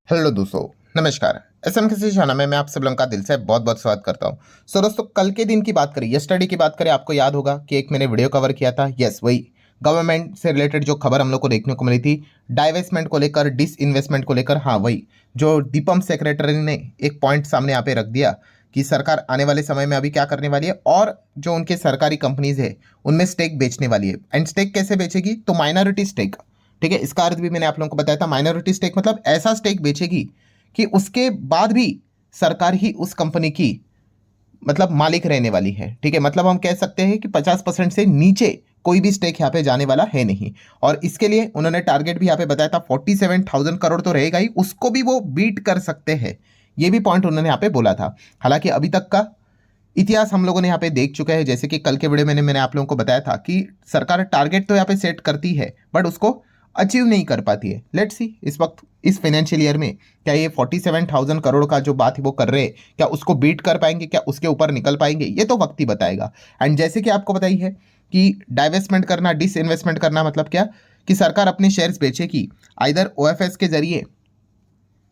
Hello दोस्तों, नमस्कार। SM किसी चैनल में मैं आप सब लोगों का दिल से बहुत बहुत स्वागत करता हूं। सो दोस्तों, कल के दिन की बात करें, यस्टरडे की बात करें, आपको याद होगा कि एक मैंने वीडियो कवर किया था। यस, वही गवर्नमेंट से रिलेटेड जो खबर हम लोग को देखने को मिली थी, डाइवेस्टमेंट को लेकर, डिस इन्वेस्टमेंट को लेकर। हाँ, वही जो दीपम सेक्रेटरी ने एक पॉइंट सामने यहाँ पे रख दिया कि सरकार आने वाले समय में अभी क्या करने वाली है, और जो उनके सरकारी कंपनीज है उनमें स्टेक बेचने वाली है। एंड स्टेक कैसे बेचेगी? तो माइनॉरिटी स्टेक। ठीक है, इसका अर्थ भी मैंने आप लोगों को बताया था। माइनॉरिटी स्टेक मतलब ऐसा स्टेक बेचेगी कि उसके बाद भी सरकार ही उस कंपनी की मतलब मालिक रहने वाली है। ठीक है, मतलब हम कह सकते हैं कि 50% से नीचे कोई भी स्टेक यहाँ पे जाने वाला है नहीं। और इसके लिए उन्होंने टारगेट भी यहाँ पे बताया था 47,000 करोड़ तो रहेगा ही, उसको भी वो बीट कर सकते हैं। ये भी पॉइंट उन्होंने यहाँ पे बोला था। हालांकि अभी तक का इतिहास हम लोगों ने यहाँ पे देख चुके हैं। जैसे कि कल के वीडियो में मैंने आप लोगों को बताया था कि सरकार टारगेट तो यहाँ पे सेट करती है बट उसको अचीव नहीं कर पाती है। लेट्स सी इस वक्त इस फाइनेंशियल ईयर में क्या ये 47,000 करोड़ का जो बात है वो कर रहे हैं, क्या उसको बीट कर पाएंगे, क्या उसके ऊपर निकल पाएंगे, ये तो वक्त ही बताएगा। एंड जैसे कि आपको बताई है कि डाइवेस्टमेंट करना, डिस इन्वेस्टमेंट करना मतलब क्या, कि सरकार अपने शेयर्स बेचेगी आइदर ओएफएस के जरिए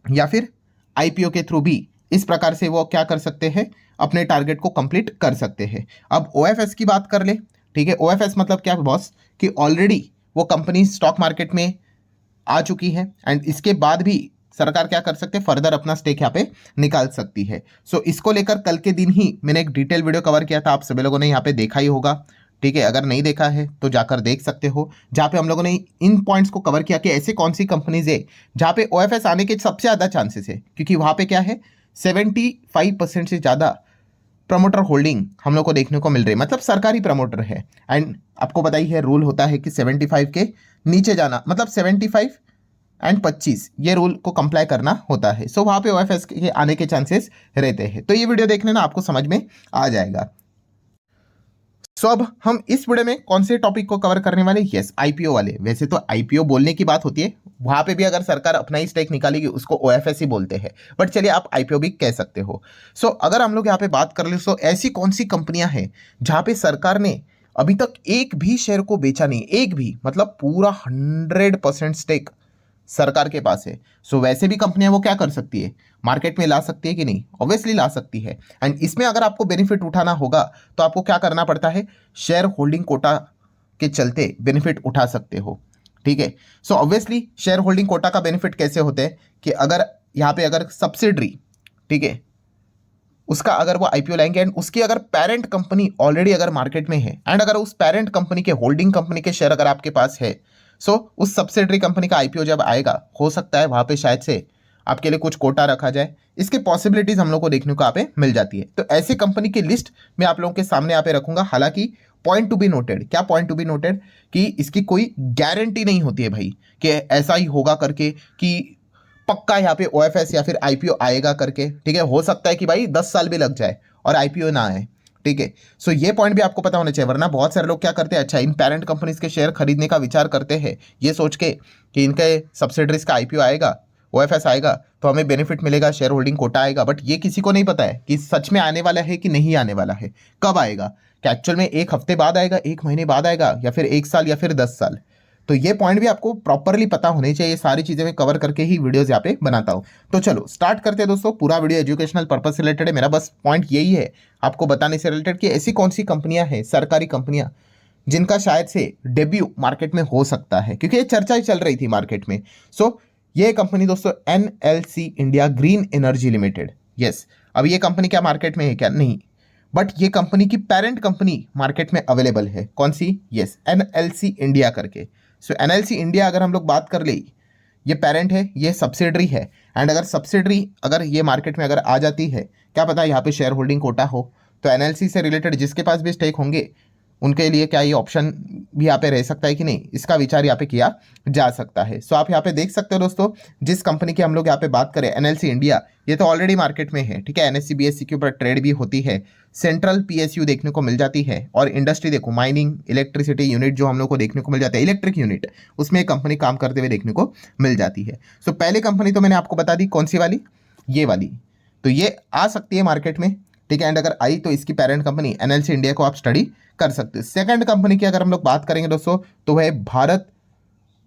या फिर आईपीओ के थ्रू भी। इस प्रकार से वो क्या कर सकते हैं, अपने टारगेट को कंप्लीट कर सकते हैं। अब ओएफएस की बात कर ले। ठीक है, ओएफएस मतलब क्या बॉस, कि ऑलरेडी वो कंपनी स्टॉक मार्केट में आ चुकी है एंड इसके बाद भी सरकार क्या कर सकते हैं, फर्दर अपना स्टेक यहाँ पे निकाल सकती है। सो इसको लेकर कल के दिन ही मैंने एक डिटेल वीडियो कवर किया था, आप सभी लोगों ने यहाँ पे देखा ही होगा। ठीक है, अगर नहीं देखा है तो जाकर देख सकते हो, जहाँ पे हम लोगों ने इन पॉइंट्स को कवर किया कि ऐसे कौन सी कंपनीज है जहाँ पे ओएफएस आने के सबसे ज़्यादा चांसेस है, क्योंकि वहाँ पे क्या है, 75% से ज़्यादा प्रमोटर होल्डिंग हम लोग को देखने को मिल रही है, मतलब सरकारी प्रमोटर है। एंड आपको पता ही है, रूल होता है कि 75 के नीचे जाना, मतलब 75 एंड 25 ये रूल को कंप्लाई करना होता है। सो वहाँ पे ओएफएस के आने के चांसेस रहते हैं। तो ये वीडियो देखने ना आपको समझ में आ जाएगा। सो अब हम इस वीडियो में कौन से टॉपिक को कवर करने वाले? यस, आईपीओ वाले। वैसे तो आईपीओ बोलने की बात होती है, वहां पे भी अगर सरकार अपना ही स्टेक निकालेगी उसको ओएफएस ही बोलते हैं, बट चलिए आप आईपीओ भी कह सकते हो। सो अगर हम लोग यहाँ पे बात कर ले, सो ऐसी कौन सी कंपनियां हैं जहां पे सरकार ने अभी तक एक भी शेयर को बेचा नहीं, एक भी, मतलब पूरा 100% स्टेक सरकार के पास है। सो वैसे भी कंपनियां वो क्या कर सकती है, मार्केट में ला सकती है कि नहीं? ऑब्वियसली ला सकती है। एंड इसमें अगर आपको बेनिफिट उठाना होगा तो आपको क्या करना पड़ता है, शेयर होल्डिंग कोटा के चलते बेनिफिट उठा सकते हो। ठीक है, so obviously share holding quota का बेनिफिट कैसे होते हैं कि अगर यहाँ पे अगर सब्सिडरी, ठीक है, उसका अगर वो आईपीओ लाएंगे एंड उसकी अगर पेरेंट कंपनी ऑलरेडी अगर मार्केट में है एंड अगर उस पेरेंट कंपनी के होल्डिंग कंपनी के शेयर अगर आपके पास है, सो उस सब्सिडरी कंपनी का आईपीओ जब आएगा, हो सकता है वहां पे शायद से आपके लिए कुछ कोटा रखा जाए। इसके पॉसिबिलिटीज हम लोग को देखने को यहाँ पे मिल जाती है। तो ऐसी कंपनी की लिस्ट मैं आप लोगों के सामने यहाँ पे रखूंगा। हालांकि पॉइंट टू बी नोटेड, क्या पॉइंट टू बी नोटेड, कि इसकी कोई गारंटी नहीं होती है भाई कि ऐसा ही होगा करके, कि पक्का यहाँ पे ओएफएस या फिर आईपीओ आएगा करके। ठीक है, हो सकता है कि भाई 10 साल भी लग जाए और आईपीओ ना आए। ठीक है, सो ये पॉइंट भी आपको पता होना चाहिए, वरना बहुत सारे लोग क्या करते हैं, अच्छा इन पेरेंट कंपनीज के शेयर खरीदने का विचार करते हैं ये सोच के कि इनके सब्सिडरीज का आईपीओ आएगा, ओएफएस आएगा तो हमें बेनिफिट मिलेगा, शेयर होल्डिंग कोटा आएगा। बट ये किसी को नहीं पता है कि सच में आने वाला है कि नहीं आने वाला है, कब आएगा, क्या एक्चुअल में एक हफ्ते बाद आएगा, एक महीने बाद आएगा, या फिर 1 साल या फिर 10 साल। तो ये पॉइंट भी आपको प्रॉपरली पता होने चाहिए। सारी चीजें मैं कवर करके ही वीडियोस यहाँ पे बनाता हूँ। तो चलो स्टार्ट करते हैं दोस्तों। पूरा वीडियो एजुकेशनल पर्पज से रिलेटेड है, मेरा बस पॉइंट यही है आपको बताने से रिलेटेड कि ऐसी कौन सी कंपनियां हैं, सरकारी कंपनियां, जिनका शायद से डेब्यू मार्केट में हो सकता है, क्योंकि ये चर्चा ही चल रही थी मार्केट में। सो ये कंपनी दोस्तों NLC India green energy limited. Yes, अब ये कंपनी क्या मार्केट में है? क्या नहीं, बट ये कंपनी की पेरेंट कंपनी मार्केट में अवेलेबल है। कौन सी? यस, एनएलसी इंडिया करके। सो एनएलसी इंडिया अगर हम लोग बात कर ले, ये पेरेंट है, ये सब्सिडरी है। एंड अगर सब्सिडरी अगर ये मार्केट में अगर आ जाती है, क्या पता यहाँ पे शेयर होल्डिंग कोटा हो, तो एनएलसी से रिलेटेड जिसके पास भी स्टेक होंगे उनके लिए क्या ये ऑप्शन भी यहाँ पे रह सकता है कि नहीं, इसका विचार यहाँ पे किया जा सकता है। सो आप यहाँ पे देख सकते हो दोस्तों, जिस कंपनी की हम लोग यहाँ पे बात करें, एनएलसी इंडिया, ये तो ऑलरेडी मार्केट में है। ठीक है, एनएससी बीएससी के ऊपर ट्रेड भी होती है, सेंट्रल पीएसयू देखने को मिल जाती है, और इंडस्ट्री देखो, माइनिंग, इलेक्ट्रिसिटी यूनिट जो हम लोग को देखने को मिल जाता है, इलेक्ट्रिक यूनिट, उसमें कंपनी काम करते हुए देखने को मिल जाती है। सो पहली कंपनी तो मैंने आपको बता दी, कौन सी वाली? ये वाली। तो ये आ सकती है मार्केट में। ठीक है, एंड अगर आई तो इसकी पेरेंट कंपनी एनएलसी इंडिया को आप स्टडी कर सकते हैं। सेकंड कंपनी की अगर हम लोग बात करेंगे दोस्तों, तो है Bharat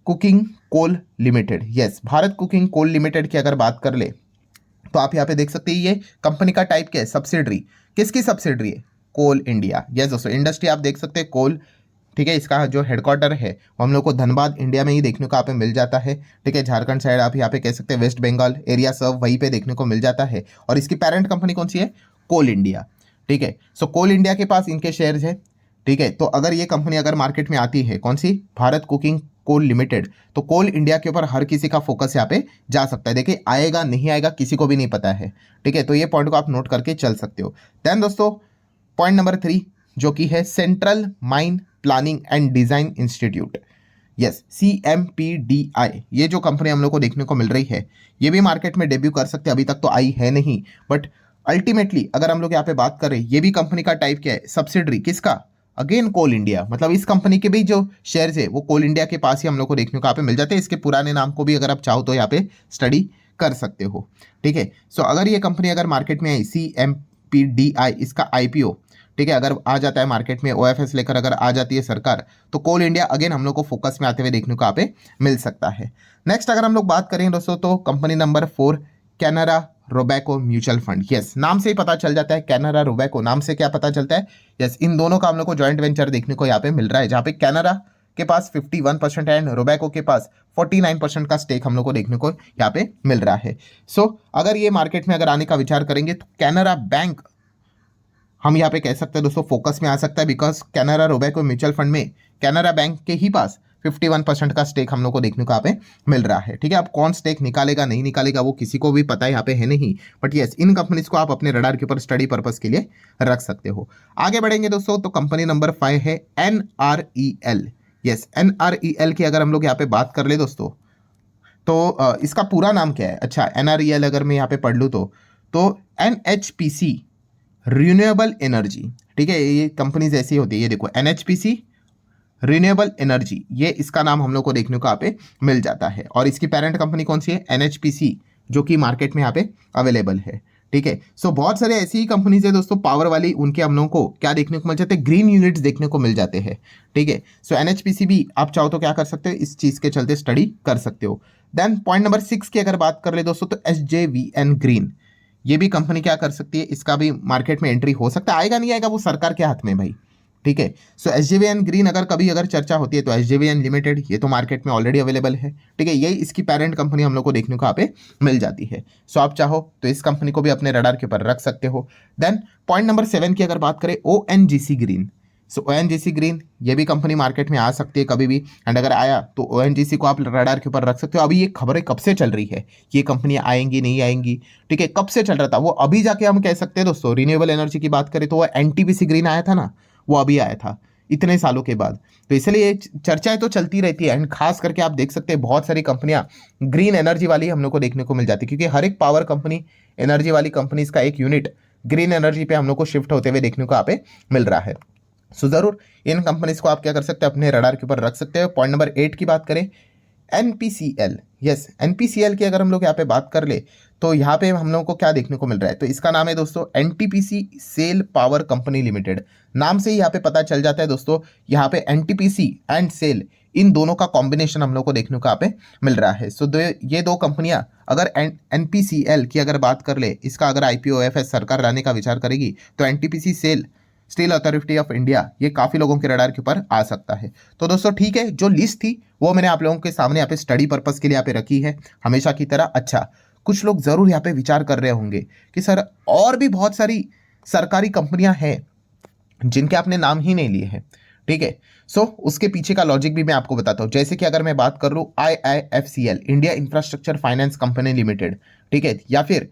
cooking coal limited, yes Bharat cooking coal limited की अगर बात कर ले तो आप यहाँ पे देख सकते हैं ये कंपनी का टाइप क्या है, सब्सिडरी। किसकी सब्सिडरी है? कोल इंडिया। यस दोस्तों, इंडस्ट्री आप देख सकते हैं कोल, ठीक है। इसका जो हेडक्वार्टर है वो हम लोग को धनबाद इंडिया में ही देखने को यहाँ पे मिल जाता है, ठीक है। झारखंड साइड आप यहाँ पे कह सकते हैं वेस्ट बंगाल एरिया सब वहीं पे देखने को मिल जाता है। और इसकी पेरेंट कंपनी कौन सी है? कोल इंडिया, ठीक है। सो कोल इंडिया के पास इनके शेयर्स है, ठीक है। तो अगर ये कंपनी अगर मार्केट में आती है, कौन सी? भारत कुकिंग कोल लिमिटेड, तो कोल इंडिया के ऊपर हर किसी का फोकस यहाँ पे जा सकता है। देखिए आएगा नहीं आएगा किसी को भी नहीं पता है, ठीक है। तो ये पॉइंट को आप नोट करके चल सकते हो। देन दोस्तों पॉइंट नंबर 3 जो कि है central mine planning and design institute, yes CMPDI। ये जो कंपनी हम लोग को देखने को मिल रही है ये भी मार्केट में डेब्यू कर सकते हैं, अभी तक तो आई है नहीं, बट अल्टीमेटली अगर हम लोग यहाँ पे बात करें ये भी कंपनी का टाइप क्या है? सब्सिडरी। किसका? अगेन कोल इंडिया। मतलब इस कंपनी के भी जो शेयर्स है वो कोल इंडिया के पास ही हम लोग को देखने को यहाँ पे मिल जाते हैं। इसके पुराने नाम को भी अगर आप चाहो तो यहाँ पे स्टडी कर सकते हो, ठीक है। सो अगर ये कंपनी अगर मार्केट में आई CMPDI, इसका IPO, ठीक है, अगर आ जाता है मार्केट में, OFS लेकर अगर आ जाती है सरकार, तो कोल इंडिया अगेन हम लोग को फोकस में आते हुए देखने को यहाँ पे मिल सकता है। नेक्स्ट अगर हम लोग बात करें दोस्तों तो company number 4 Canara Robeco mutual fund. यस नाम से ही पता चल जाता है, कैनरा रोबैको नाम से क्या पता चलता है? यस इन दोनों का हम लोग को जॉइंट वेंचर देखने को यहाँ पे मिल रहा है, जहाँ पे कैनरा के पास 51% एंड रोबैको के पास 49% का स्टेक हम लोग को देखने को यहाँ पे मिल रहा है। सो अगर ये मार्केट में अगर आने का विचार करेंगे तो कैनरा बैंक हम यहाँ पे कह सकते हैं दोस्तों फोकस में आ सकता है, because Canara Robeco mutual fund में कैनरा बैंक के ही पास 51% का स्टेक हम लोग को देखने को यहाँ पे मिल रहा है, ठीक है। अब कौन स्टेक निकालेगा नहीं निकालेगा वो किसी को भी पता है यहाँ पे है नहीं, बट यस इन कंपनीज को आप अपने रडार के ऊपर स्टडी पर्पस के लिए रख सकते हो। आगे बढ़ेंगे दोस्तों तो कंपनी नंबर 5 है NREL। यस NREL की अगर हम लोग यहाँ पे बात कर ले दोस्तों तो इसका पूरा नाम क्या है? अच्छा NREL अगर मैं यहाँ पे पढ़ लूँ तो NHPC रिन्यूएबल एनर्जी, ठीक है। ये कंपनीज ऐसी होती है, ये देखो NHPC रिन्यूएबल एनर्जी, ये इसका नाम हम लोग को देखने को यहाँ पे मिल जाता है। और इसकी पेरेंट कंपनी कौन सी है? NHPC, जो कि मार्केट में यहाँ पे अवेलेबल है, ठीक है। सो बहुत सारे ऐसी ही कंपनीज है दोस्तों पावर वाली, उनके हम लोगों को क्या देखने को मिल जाते हैं? ग्रीन यूनिट्स देखने को मिल जाते हैं, ठीक है। सो NHPC भी आप चाहो तो क्या कर सकते हो? इस चीज़ के चलते स्टडी कर सकते हो। देन पॉइंट नंबर 6 की अगर बात कर ले दोस्तों तो SJVN ग्रीन, ये भी कंपनी क्या कर सकती है? इसका भी मार्केट में एंट्री हो सकता है, आएगा नहीं आएगा वो सरकार के हाथ में भाई, ठीक है। सो SJVN ग्रीन अगर कभी अगर चर्चा होती है तो SJVN लिमिटेड ये तो मार्केट में ऑलरेडी अवेलेबल है, ठीक है। यही इसकी पेरेंट कंपनी हम लोग को देखने को यहाँ पे मिल जाती है। सो आप चाहो तो इस कंपनी को भी अपने रडार के ऊपर रख सकते हो। देन पॉइंट नंबर 7 की अगर बात करें ONGC ग्रीन, सो ONGC ग्रीन ये भी कंपनी मार्केट में आ सकती है कभी भी, एंड अगर आया तो ONGC को आप रडार के ऊपर रख सकते हो। अभी ये खबरें कब से चल रही है, ये कंपनी आएंगी नहीं आएंगी, ठीक है, कब से चल रहा था वो अभी जाके हम कह सकते हैं दोस्तों। रिन्यूएबल एनर्जी की बात करें तो वो NTPC ग्रीन आया था ना, वो अभी आया था इतने सालों के बाद, तो इसलिए चर्चाएं तो चलती रहती है। एंड खास करके आप देख सकते हैं बहुत सारी कंपनियां ग्रीन एनर्जी वाली हम लोग को देखने को मिल जाती है, क्योंकि हर एक पावर कंपनी एनर्जी वाली कंपनीज का एक यूनिट ग्रीन एनर्जी पे हम लोग को शिफ्ट होते हुए देखने को यहाँ पे मिल रहा है। सो जरूर इन कंपनीज को आप क्या कर सकते हैं? अपने रडार के ऊपर रख सकते हो। पॉइंट नंबर 8 की बात करें NPCL, यस NPCL की अगर हम लोग यहाँ पे बात कर ले तो यहाँ पे हम लोगों को क्या देखने को मिल रहा है? तो इसका नाम है दोस्तों NTPC SAIL power company limited. नाम से ही यहाँ पे पता चल जाता है दोस्तों, यहाँ पे NTPC एंड सेल इन दोनों का कॉम्बिनेशन हम लोग को देखने को यहाँ पे मिल रहा है। सो ये दो कंपनियां अगर NPCL की अगर बात कर ले, इसका अगर IPO OFS सरकार लाने का विचार करेगी तो NTPC SAIL steel authority of India ये काफ़ी लोगों के रडार के ऊपर आ सकता है। तो दोस्तों ठीक है, जो लिस्ट थी वो मैंने आप लोगों के सामने यहाँ पे स्टडी पर्पस के लिए यहाँ पे रखी है हमेशा की तरह। अच्छा कुछ लोग ज़रूर यहाँ पे विचार कर रहे होंगे कि सर और भी बहुत सारी सरकारी कंपनियां हैं जिनके आपने नाम ही नहीं लिए हैं, ठीक है। सो उसके पीछे का लॉजिक भी मैं आपको बताता हूँ। जैसे कि अगर मैं बात कर लूँ IIFCL India infrastructure finance company limited, ठीक है, या फिर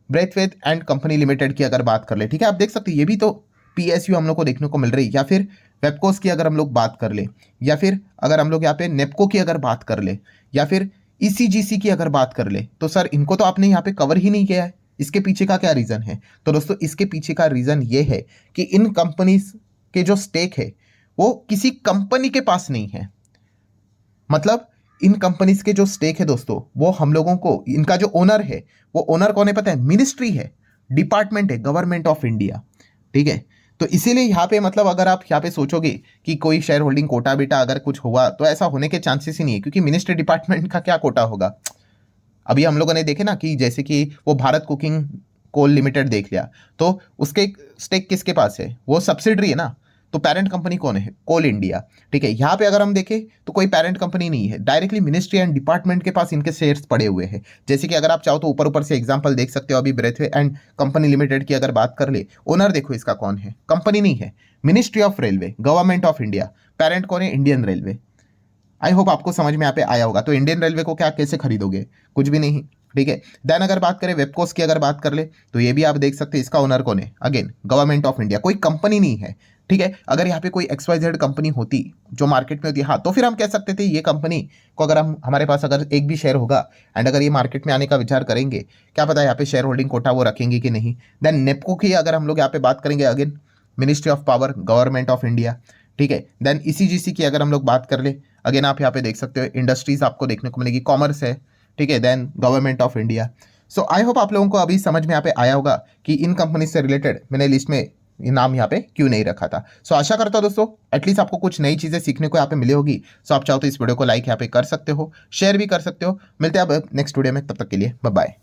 ब्रेथवेथ एंड कंपनी लिमिटेड की अगर बात कर ले, ठीक है, आप देख सकते हैं ये भी तो PSU हम लोग को देखने को मिल रही है, या फिर वेबकोस की अगर हम लोग बात कर ले, या फिर अगर हम लोग यहाँ पे नेपको की अगर बात कर ले, या फिर ECGC की अगर बात कर ले, तो सर इनको तो आपने यहाँ पे कवर ही नहीं किया है। इसके पीछे का क्या रीज़न है? तो दोस्तों इसके पीछे का रीज़न ये है कि इन कंपनीज के जो स्टेक है वो किसी कंपनी के पास नहीं है। मतलब इन कंपनीज के जो स्टेक है दोस्तों वो हम लोगों को, इनका जो ओनर है वो ओनर कौन है पता है? मिनिस्ट्री है, डिपार्टमेंट है, गवर्नमेंट ऑफ इंडिया, ठीक है। तो इसीलिए यहाँ पे मतलब अगर आप यहाँ पे सोचोगे कि कोई शेयर होल्डिंग कोटा बेटा अगर कुछ हुआ तो ऐसा होने के चांसेस ही नहीं है, क्योंकि मिनिस्ट्री डिपार्टमेंट का क्या कोटा होगा। अभी हम लोगों ने देखे ना कि जैसे कि वो भारत कुकिंग कोल लिमिटेड देख लिया, तो उसके स्टेक किसके पास है, वो सब्सिडरी है ना, तो पेरेंट कंपनी कौन है, कोल इंडिया। ठीक है, यहाँ पे अगर हम देखें तो कोई पेरेंट कंपनी नहीं है, डायरेक्टली मिनिस्ट्री एंड डिपार्टमेंट के पास इनके शेयर्स पड़े हुए हैं। जैसे कि अगर आप चाहो तो ऊपर ऊपर से एग्जांपल देख सकते हो, अभी ब्रेथवे एंड कंपनी लिमिटेड की अगर बात कर ले, ओनर देखो इसका कौन है, कंपनी नहीं है, ministry of railway, government of India, parent कौन है, इंडियन रेलवे। आई होप आपको समझ में यहाँ पे आया होगा। तो इंडियन रेलवे को क्या कैसे खरीदोगे, कुछ भी नहीं। ठीक है, देन अगर बात करें वेबकोस की, अगर बात कर ले तो ये भी आप देख सकते हैं, इसका ओनर कौन है, अगेन गवर्नमेंट ऑफ इंडिया, कोई कंपनी नहीं है। ठीक है, अगर यहाँ पे कोई XYZ कंपनी होती जो मार्केट में होती, हाँ तो फिर हम कह सकते थे ये कंपनी को अगर हम हमारे पास अगर एक भी शेयर होगा एंड अगर ये मार्केट में आने का विचार करेंगे, क्या पता यहाँ पे शेयर होल्डिंग कोटा वो रखेंगे कि नहीं। देन नेपको की अगर हम लोग यहाँ पे बात करेंगे, again ministry of power, government of India. ठीक है, देन ECGC की अगर हम लोग बात कर ले, अगेन आप यहाँ पे देख सकते हो इंडस्ट्रीज आपको देखने को मिलेगी, कॉमर्स है। ठीक है, then government of India. So I hope आप लोगों को अभी समझ में यहाँ पे आया होगा कि इन कंपनी से रिलेटेड मैंने लिस्ट में ये नाम यहाँ पे क्यों नहीं रखा था। सो आशा करता हूँ दोस्तों एटलीस्ट आपको कुछ नई चीजें सीखने को यहाँ पे मिली होगी। सो आप चाहो तो इस वीडियो को लाइक यहाँ पे कर सकते हो, शेयर भी कर सकते हो। मिलते हैं अब नेक्स्ट वीडियो में, तब तक के लिए बाय बाय।